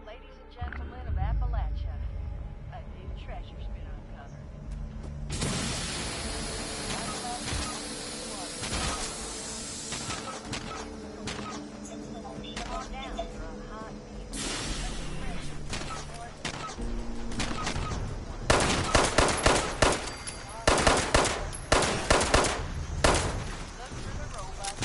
Ladies and gentlemen of Appalachia, a new treasure's been uncovered. Come on down for a hot meal. Look for the robot.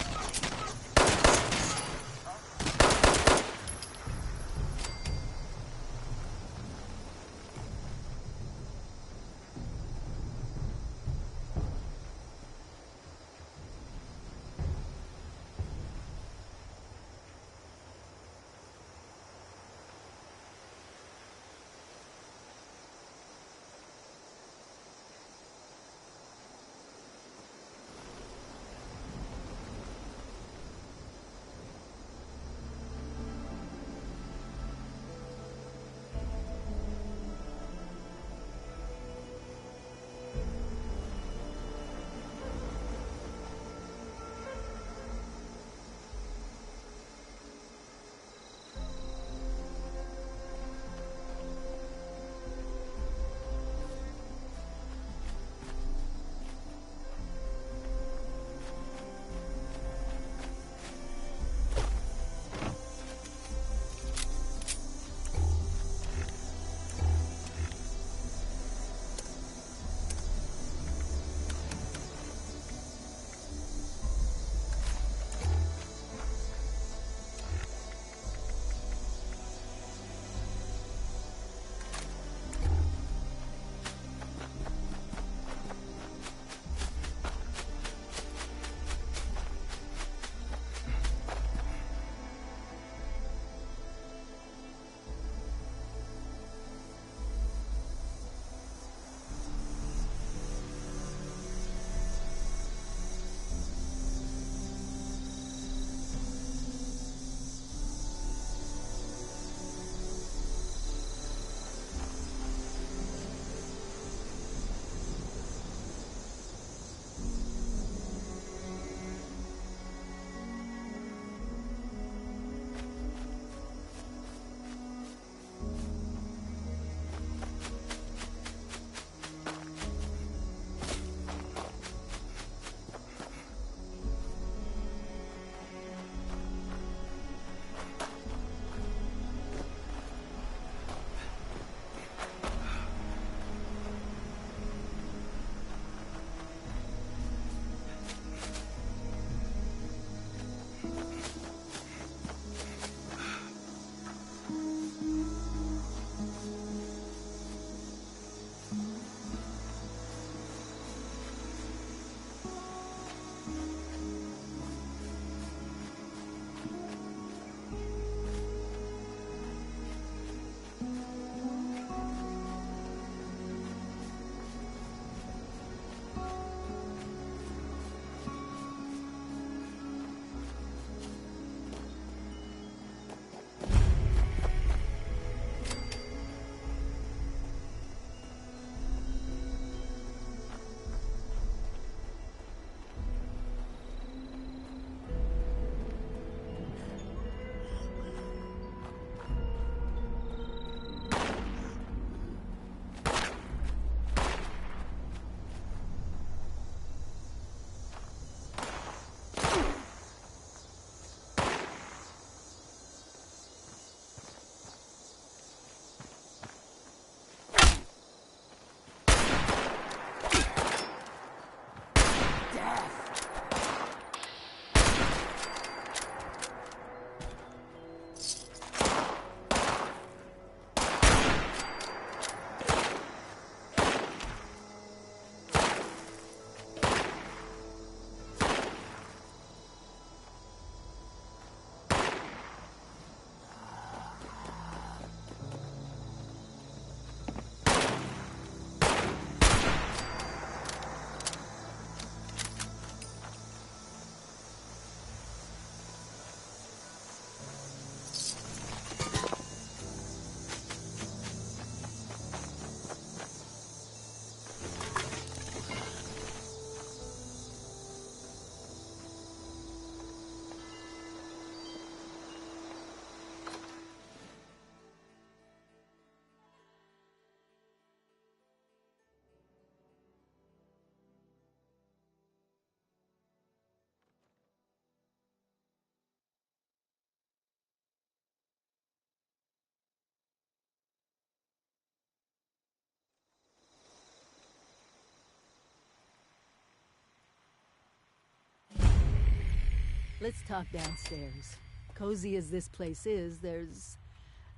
Let's talk downstairs. Cozy as this place is, there's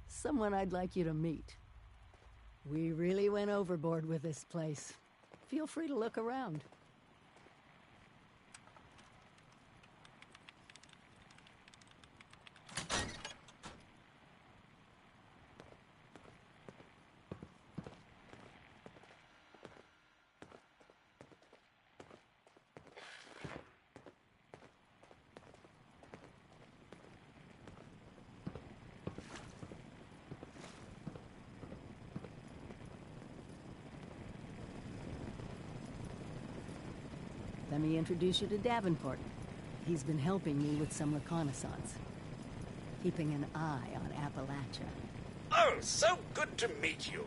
someone I'd like you to meet. We really went overboard with this place. Feel free to look around. Let me introduce you to Davenport. He's been helping me with some reconnaissance. Keeping an eye on Appalachia. Oh, so good to meet you.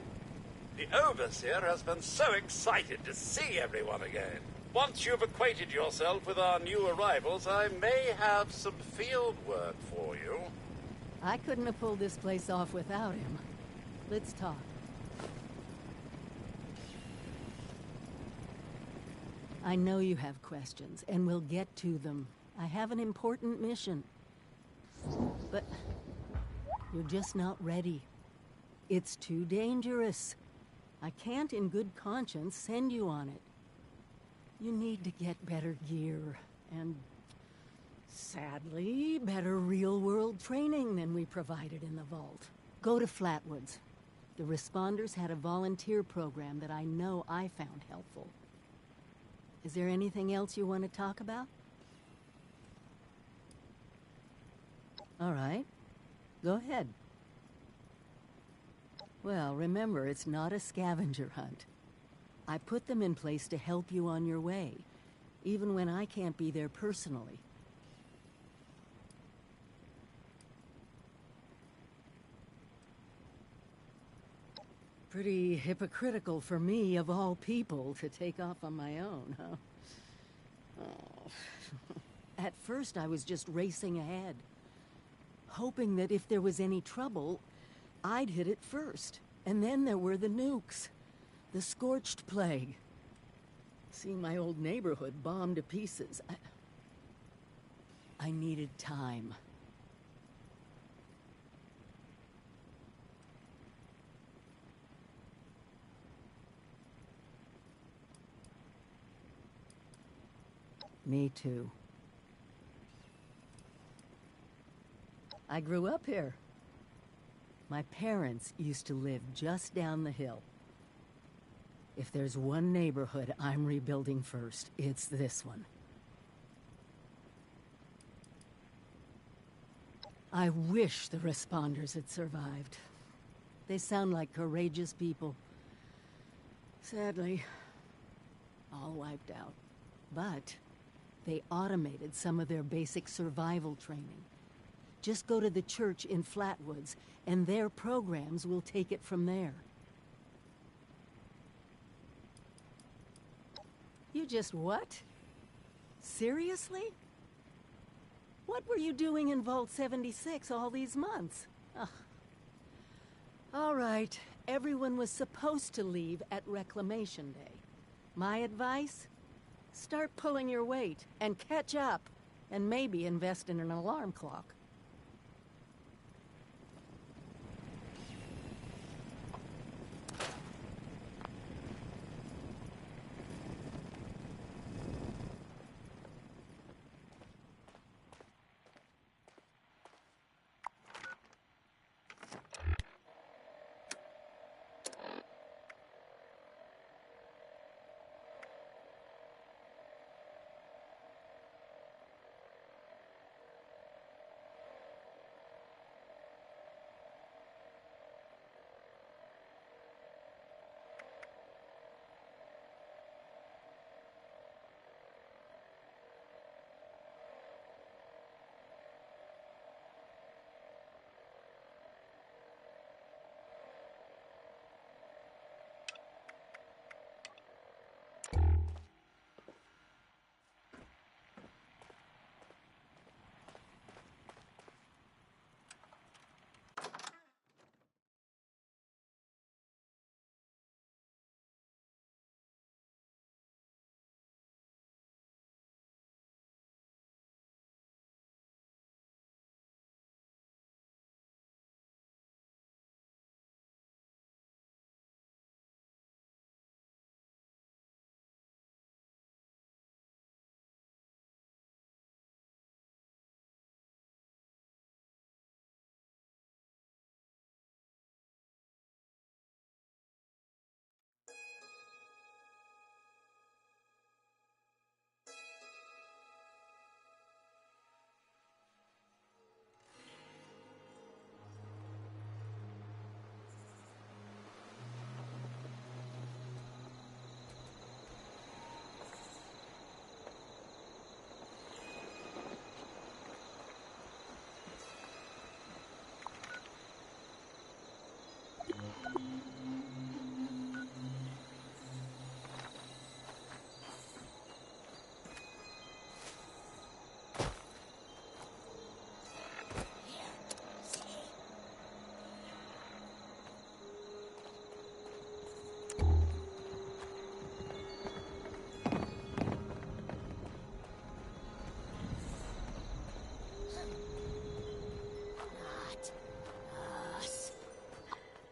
The Overseer has been so excited to see everyone again. Once you've acquainted yourself with our new arrivals, I may have some field work for you. I couldn't have pulled this place off without him. Let's talk. I know you have questions, and we'll get to them. I have an important mission. But you're just not ready. It's too dangerous. I can't in good conscience send you on it. You need to get better gear, and sadly, better real-world training than we provided in the vault. Go to Flatwoods. The Responders had a volunteer program that I know I found helpful. Is there anything else you want to talk about? All right. Go ahead. Well, remember, it's not a scavenger hunt. I put them in place to help you on your way, even when I can't be there personally. Pretty hypocritical for me, of all people, to take off on my own, huh? Oh. At first, I was just racing ahead, hoping that if there was any trouble, I'd hit it first. And then there were the nukes, the scorched plague. Seeing my old neighborhood bombed to pieces, I needed time. Me too. I grew up here. My parents used to live just down the hill. If there's one neighborhood I'm rebuilding first, it's this one. I wish the Responders had survived. They sound like courageous people. Sadly, all wiped out. But they automated some of their basic survival training. Just go to the church in Flatwoods, and their programs will take it from there. You just what? Seriously? What were you doing in Vault 76 all these months? Ugh. All right, everyone was supposed to leave at Reclamation Day. My advice? Start pulling your weight and catch up, and maybe invest in an alarm clock.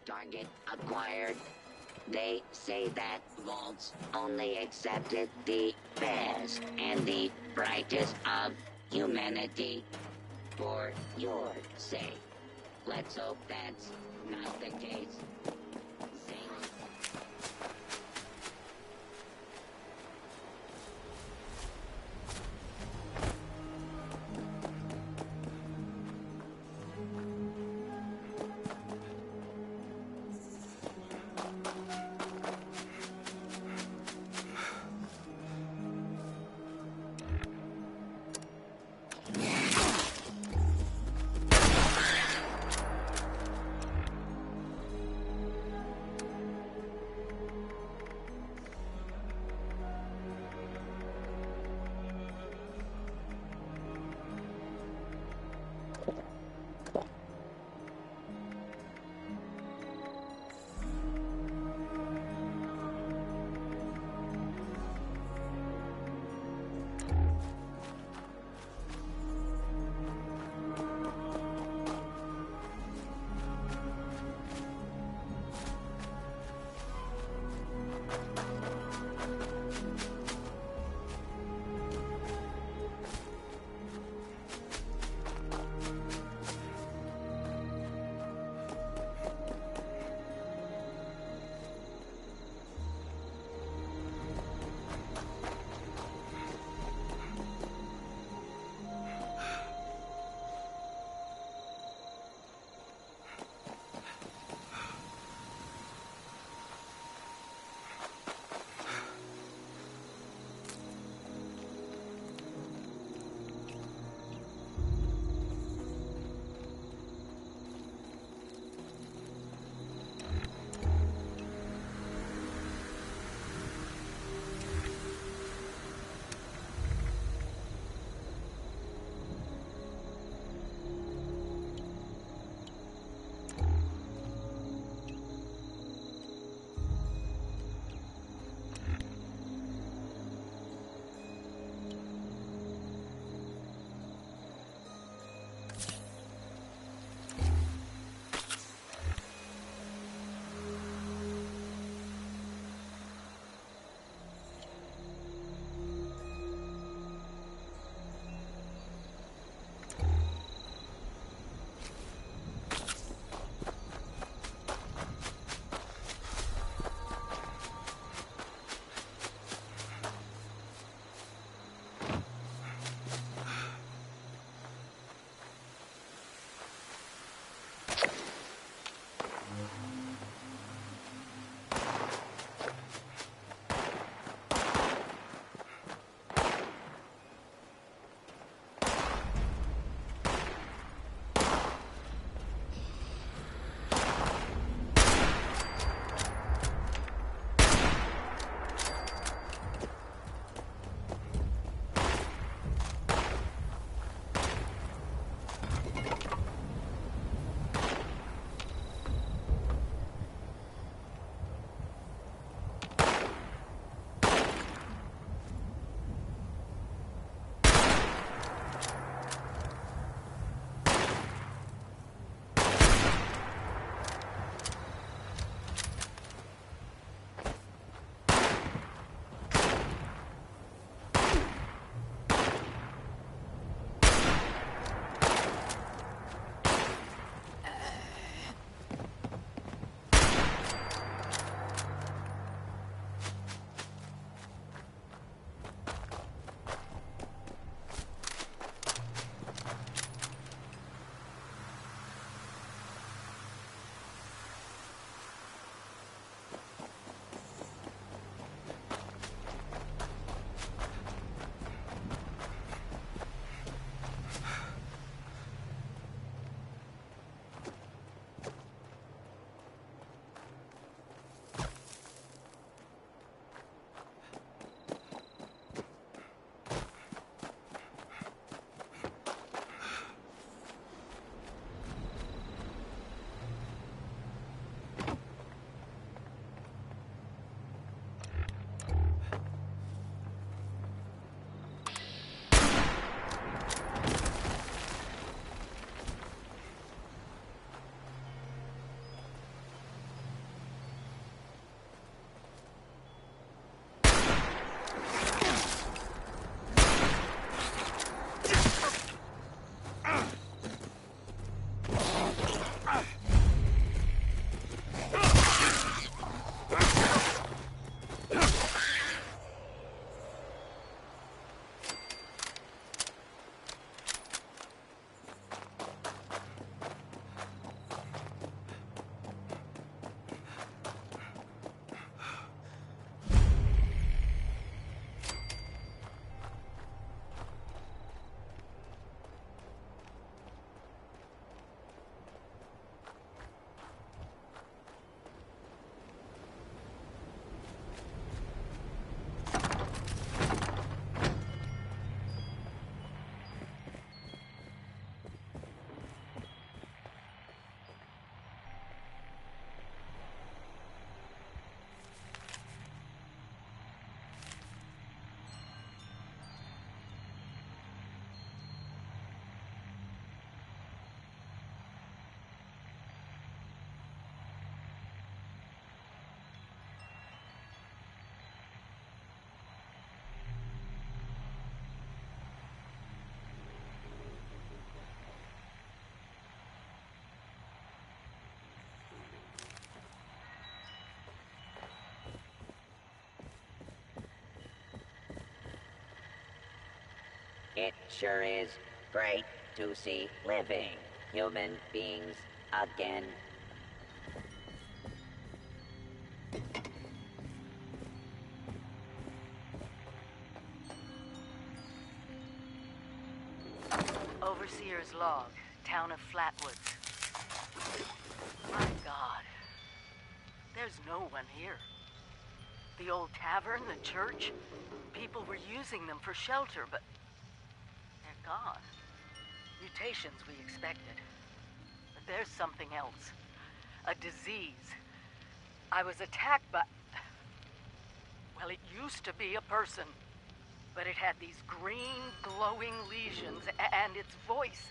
Target acquired. They say that vaults only accepted the best and the brightest of humanity. For your sake. Let's hope that's not the case. It sure is great to see living human beings again. Overseer's log, town of Flatwoods. My God. There's no one here. The old tavern, the church, people were using them for shelter, but they're gone. Mutations we expected. But there's something else. A disease. I was attacked by... Well, it used to be a person. But it had these green, glowing lesions, and its voice.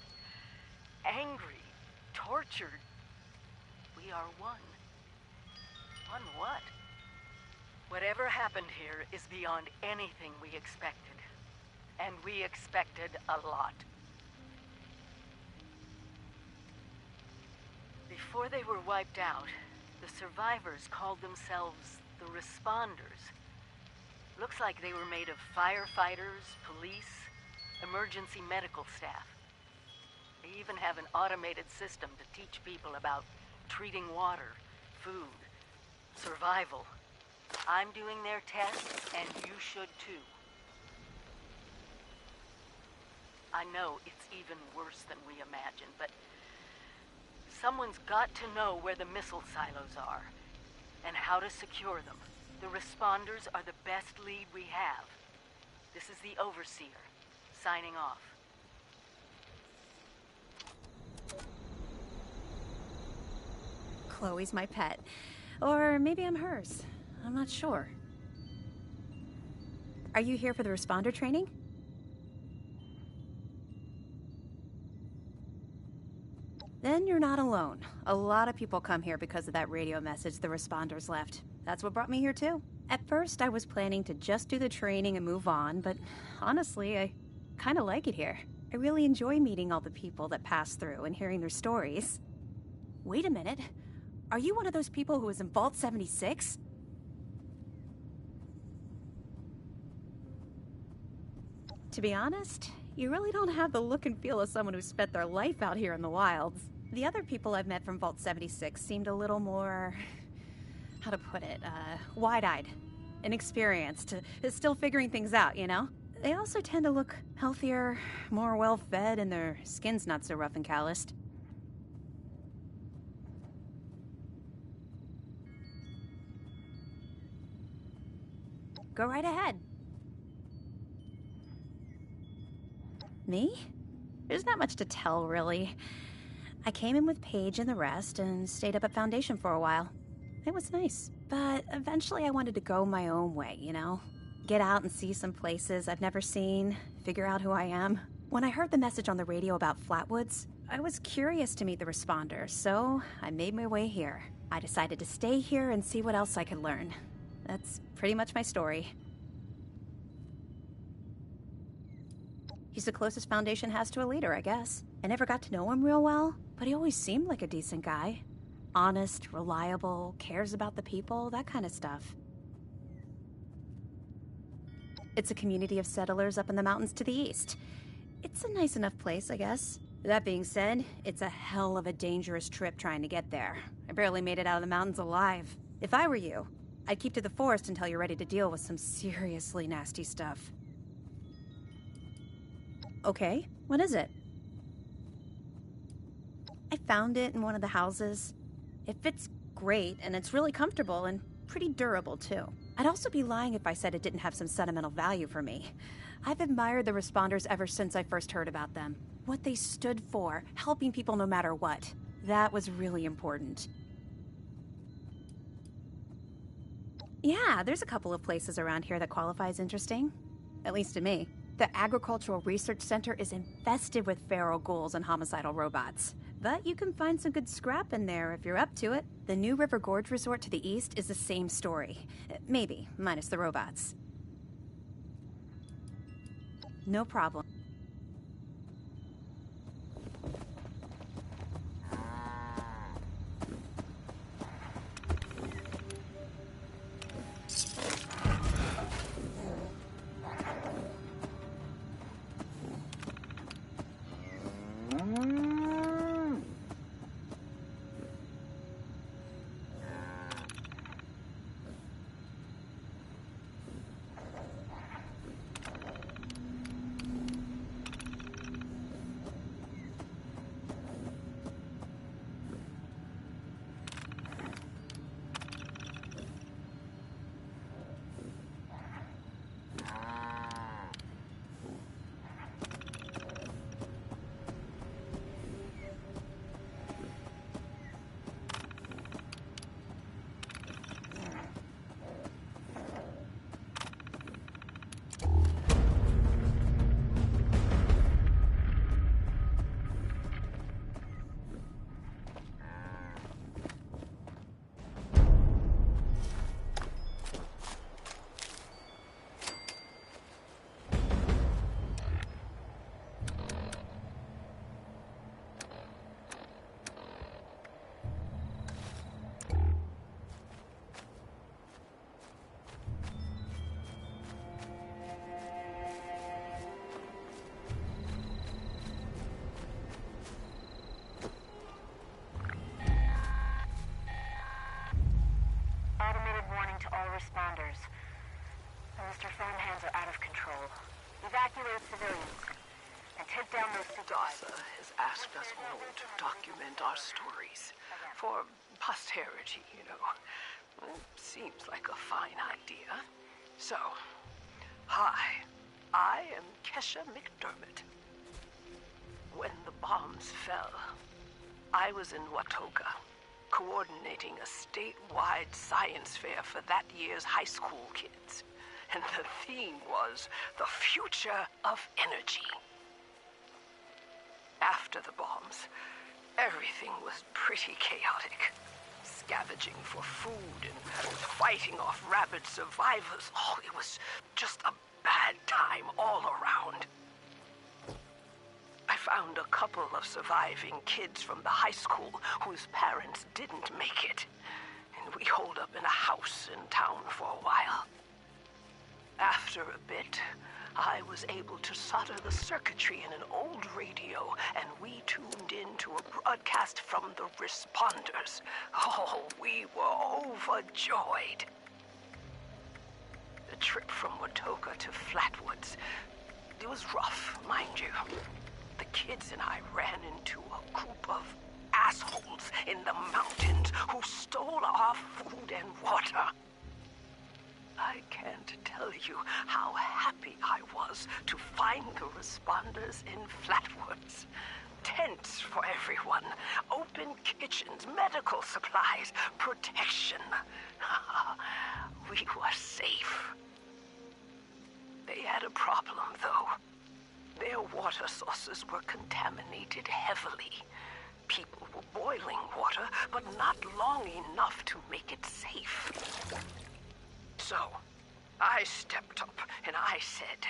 Angry, tortured. We are one. One what? Whatever happened here is beyond anything we expected. And we expected a lot. Before they were wiped out, the survivors called themselves the Responders. Looks like they were made of firefighters, police, emergency medical staff. They even have an automated system to teach people about treating water, food, survival. I'm doing their tests, and you should too. I know it's even worse than we imagined, but someone's got to know where the missile silos are and how to secure them. The Responders are the best lead we have. This is the Overseer, signing off. Chloe's my pet. Or maybe I'm hers. I'm not sure. Are you here for the Responder training? Then you're not alone. A lot of people come here because of that radio message the Responders left. That's what brought me here too. At first, I was planning to just do the training and move on, but honestly, I kind of like it here. I really enjoy meeting all the people that pass through and hearing their stories. Wait a minute. Are you one of those people who was in Vault 76? To be honest, you really don't have the look and feel of someone who spent their life out here in the wilds. The other people I've met from Vault 76 seemed a little more... how to put it, wide-eyed, inexperienced, still figuring things out, you know? They also tend to look healthier, more well-fed, and their skin's not so rough and calloused. Go right ahead. Me? There's not much to tell, really. I came in with Paige and the rest and stayed up at Foundation for a while. It was nice, but eventually I wanted to go my own way, you know? Get out and see some places I've never seen, figure out who I am. When I heard the message on the radio about Flatwoods, I was curious to meet the Responders, so I made my way here. I decided to stay here and see what else I could learn. That's pretty much my story. He's the closest Foundation has to a leader, I guess. I never got to know him real well, but he always seemed like a decent guy. Honest, reliable, cares about the people, that kind of stuff. It's a community of settlers up in the mountains to the east. It's a nice enough place, I guess. That being said, it's a hell of a dangerous trip trying to get there. I barely made it out of the mountains alive. If I were you, I'd keep to the forest until you're ready to deal with some seriously nasty stuff. Okay, what is it? I found it in one of the houses. It fits great, and it's really comfortable and pretty durable, too. I'd also be lying if I said it didn't have some sentimental value for me. I've admired the Responders ever since I first heard about them. What they stood for, helping people no matter what. That was really important. Yeah, there's a couple of places around here that qualify as interesting. At least to me. The Agricultural Research Center is infested with feral ghouls and homicidal robots. But you can find some good scrap in there if you're up to it. The New River Gorge Resort to the east is the same story. Maybe, minus the robots. No problem. evacuate civilians and take down those DASA has asked us all to document our stories for posterity, you know. It seems like a fine idea. So, hi, I am Kesha McDermott. When the bombs fell, I was in Watoga, coordinating a statewide science fair for that year's high school kids. And the theme was the future of energy. After the bombs, everything was pretty chaotic. Scavenging for food and fighting off rabid survivors. Oh, it was just a bad time all around. I found a couple of surviving kids from the high school whose parents didn't make it. And we holed up in a house in town for a while. After a bit, I was able to solder the circuitry in an old radio, and we tuned in to a broadcast from the responders. Oh, we were overjoyed. The trip from Watoga to Flatwoods, it was rough, mind you. The kids and I ran into a group of assholes in the mountains who stole our food and water. I can't tell you how happy I was to find the responders in Flatwoods. Tents for everyone, open kitchens, medical supplies, protection. We were safe. They had a problem, though. Their water sources were contaminated heavily. People were boiling water, but not long enough to make it safe. So, I stepped up and I said,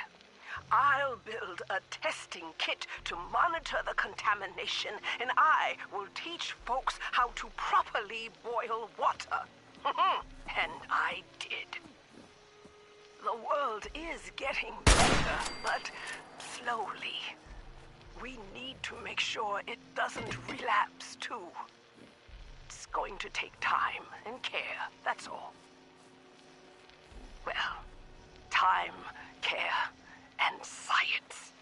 I'll build a testing kit to monitor the contamination, and I will teach folks how to properly boil water. And I did. The world is getting better, but slowly. We need to make sure it doesn't relapse, too. It's going to take time and care, that's all. Well, time, care, and science.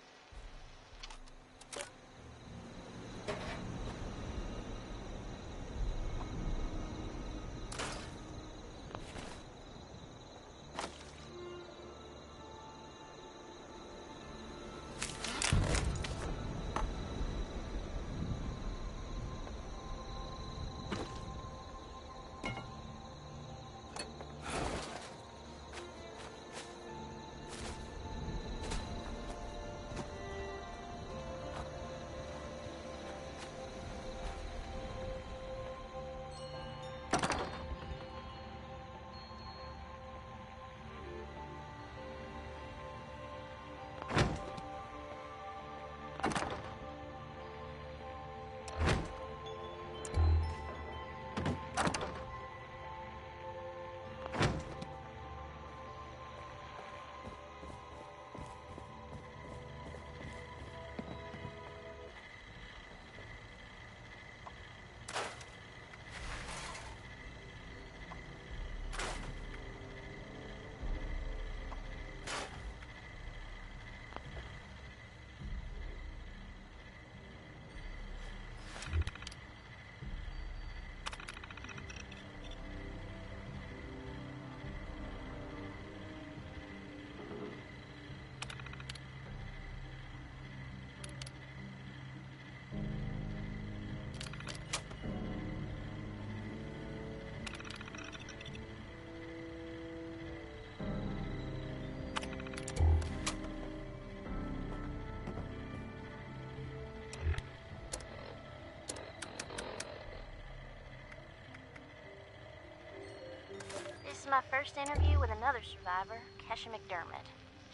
This is my first interview with another survivor, Kesha McDermott.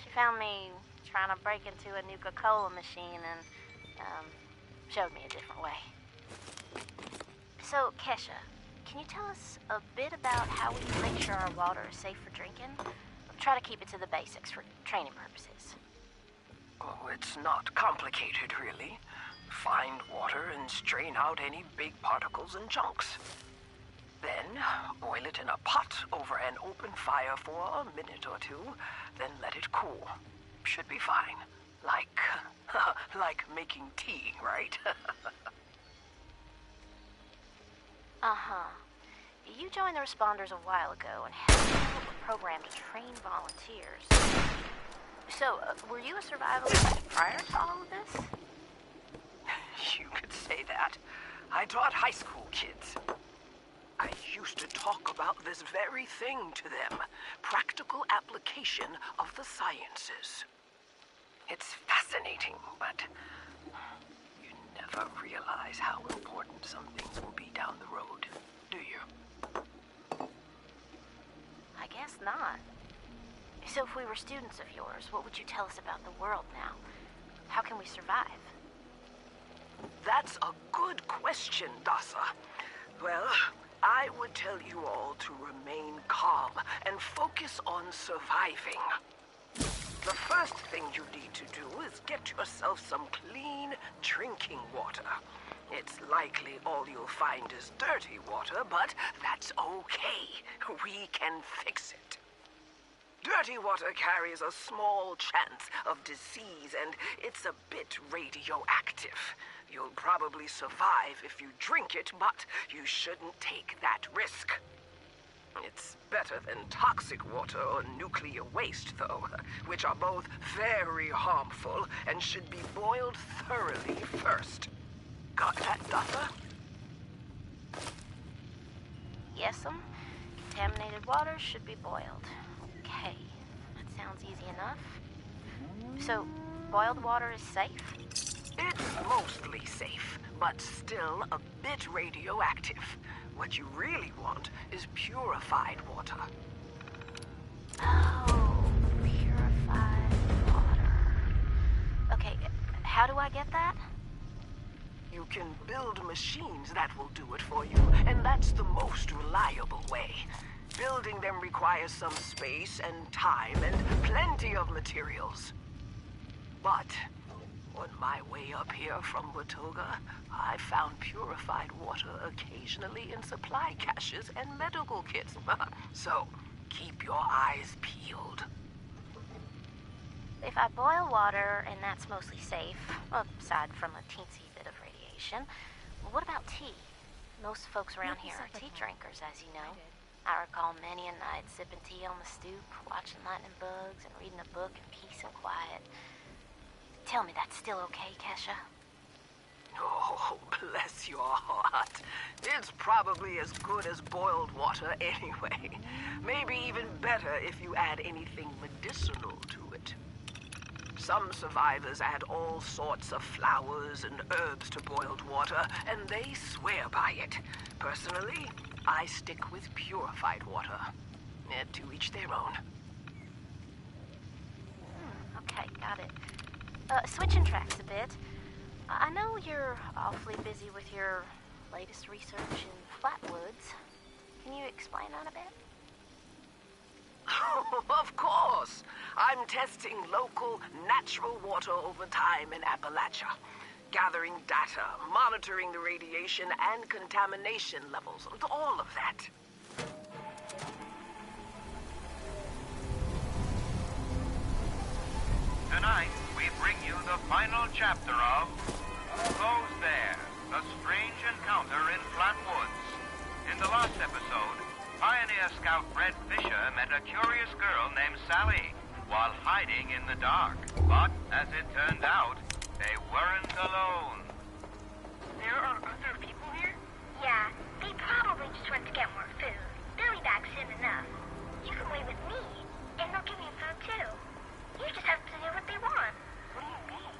She found me trying to break into a Nuka-Cola machine and, showed me a different way. So, Kesha, can you tell us a bit about how we can make sure our water is safe for drinking? Try to keep it to the basics for training purposes. Oh, it's not complicated, really. Find water and strain out any big particles and chunks. Then, boil it in a pot over an open fire for a minute or two, then let it cool. Should be fine. Like, like making tea, right? Uh-huh. You joined the responders a while ago and helped develop a program to train volunteers. So, were you a survivalist prior to all of this? You could say that. I taught high school kids. I used to talk about this very thing to them. Practical application of the sciences. It's fascinating, but you never realize how important some things will be down the road, do you? I guess not. So if we were students of yours, what would you tell us about the world now? How can we survive? That's a good question, Dasa. Well, I would tell you all to remain calm and focus on surviving. The first thing you need to do is get yourself some clean drinking water. It's likely all you'll find is dirty water, but that's okay. We can fix it. Dirty water carries a small chance of disease, and it's a bit radioactive. You'll probably survive if you drink it, but you shouldn't take that risk. It's better than toxic water or nuclear waste, though, which are both very harmful and should be boiled thoroughly first. Got that, Dasa? Yes'm. Contaminated water should be boiled. Okay, that sounds easy enough. So, boiled water is safe? It's mostly safe, but still a bit radioactive. What you really want is purified water. Oh, purified water. Okay, how do I get that? You can build machines that will do it for you, and that's the most reliable way. Building them requires some space and time and plenty of materials. But on my way up here from Watoga, I found purified water occasionally in supply caches and medical kits. So, keep your eyes peeled. If I boil water and that's mostly safe, aside from a teensy bit of radiation, what about tea? Most folks around here are tea drinkers, as you know. I recall many a night sipping tea on the stoop, watching lightning bugs, and reading a book in peace and quiet. Tell me that's still okay, Kesha? Oh, bless your heart. It's probably as good as boiled water anyway. Maybe even better if you add anything medicinal to it. Some survivors add all sorts of flowers and herbs to boiled water, and they swear by it. Personally, I stick with purified water. To each their own. Okay, got it. Switching tracks a bit. I know you're awfully busy with your latest research in Flatwoods. Can you explain that a bit? Of course. I'm testing local, natural water over time in Appalachia. Gathering data, monitoring the radiation and contamination levels, all of that. Tonight, we bring you the final chapter of Close There, The Strange Encounter in Flatwoods. In the last episode, Pioneer Scout Fred Fisher met a curious girl named Sally while hiding in the dark. But, as it turned out, they weren't alone. There are other people here? Yeah, they probably just went to get more food. They'll be back soon enough. You can wait with me, and they'll give you food too. You just have to do what they want. What do you mean?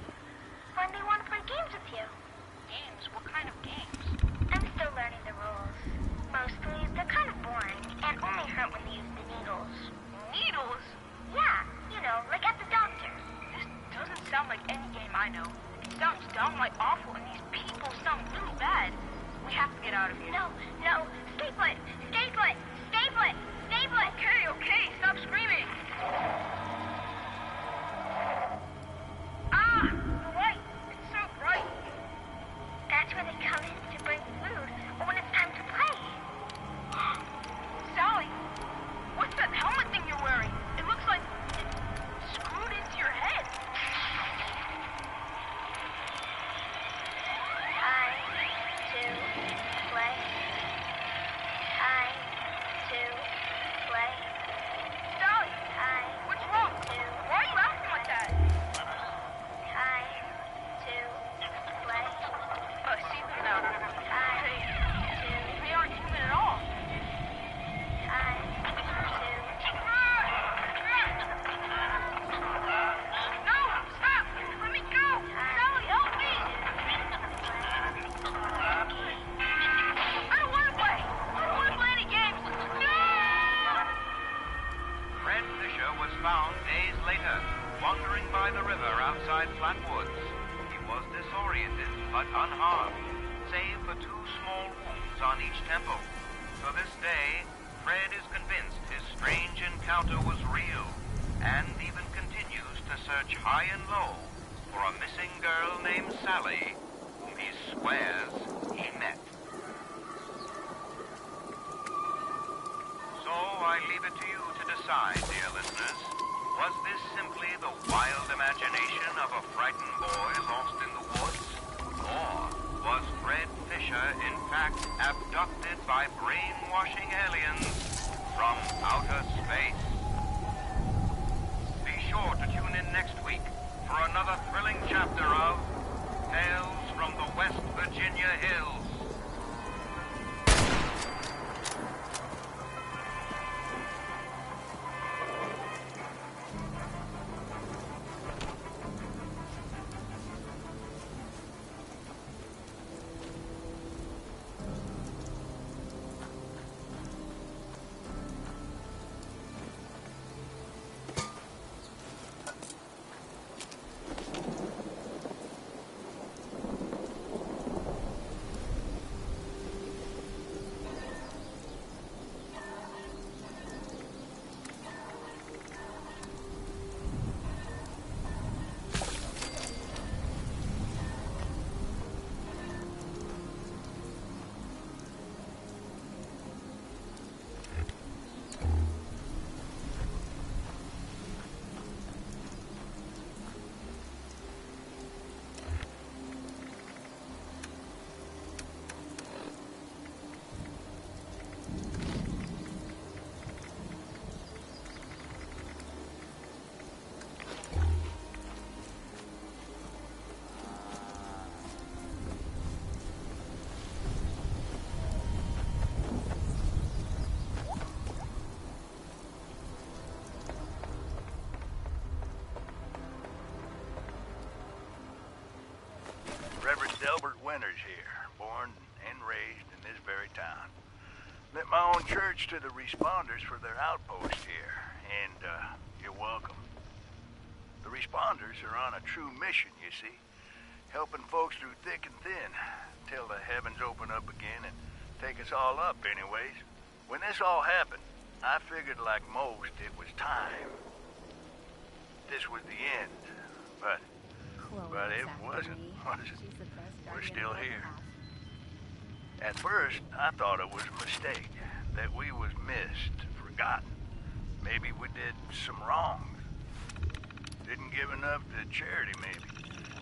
When they want to play games with you. Games? What kind of games? I'm still learning the rules. Mostly, they're kind of boring, and only hurt when they use the needles. Needles? Yeah, you know, like at the doctor. This doesn't sound like any game I know. It sounds downright awful, and these people sound really bad. We have to get out of here. No, stay put! Stay put! Stay put! Stay put! Okay, stop screaming! Ah! Bright! It's so bright! That's where they come in to bring food, or when it's time to play. Sally! What's that helmet thing you're wearing? It looks like it's screwed into your head. outside Flatwoods. He was disoriented, but unharmed, save for 2 small wounds on each temple. To this day, Fred is convinced his strange encounter was real, and even continues to search high and low for a missing girl named Sally, whom he swears he met. So I leave it to you to decide, dear listeners. Was this simply the wild imagination of a frightened boy lost in the woods? Or was Fred Fisher, in fact, abducted by brainwashing aliens from outer space? Be sure to tune in next week for another thrilling chapter of Tales from the West Virginia Hills. Delbert Winters here, born and raised in this very town. Lent my own church to the responders for their outpost here, and you're welcome. The responders are on a true mission, you see, helping folks through thick and thin, till the heavens open up again and take us all up anyways. When this all happened, I figured like most it was time. This was the end, but it wasn't, was it? We're still here. At first, I thought it was a mistake, that we was missed, forgotten. Maybe we did some wrongs. Didn't give enough to charity, maybe.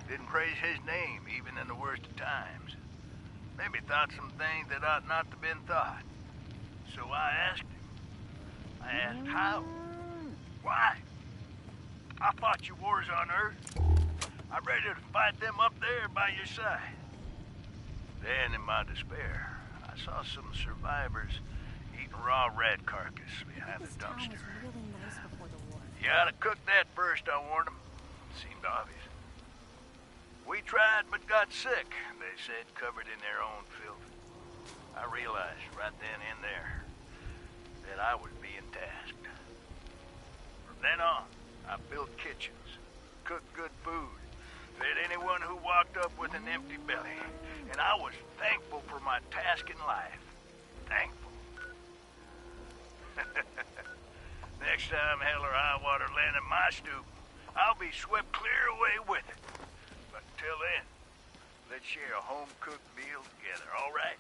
Didn't praise his name, even in the worst of times. Maybe thought some things that ought not to been thought. So I asked him. I asked how. Why? I fought your wars on Earth. I'm ready to fight them up there by your side. Then, in my despair, I saw some survivors eating raw rat carcass behind the dumpster. Really nice before the war. You ought to cook that first, I warned them. Seemed obvious. We tried but got sick, they said, covered in their own filth. I realized right then and there that I was being tasked. From then on, I built kitchens, cooked good food, fed anyone who walked up with an empty belly. And I was thankful for my task in life. Thankful. Next time hell or high water land at my stoop, I'll be swept clear away with it. But until then, let's share a home-cooked meal together, all right?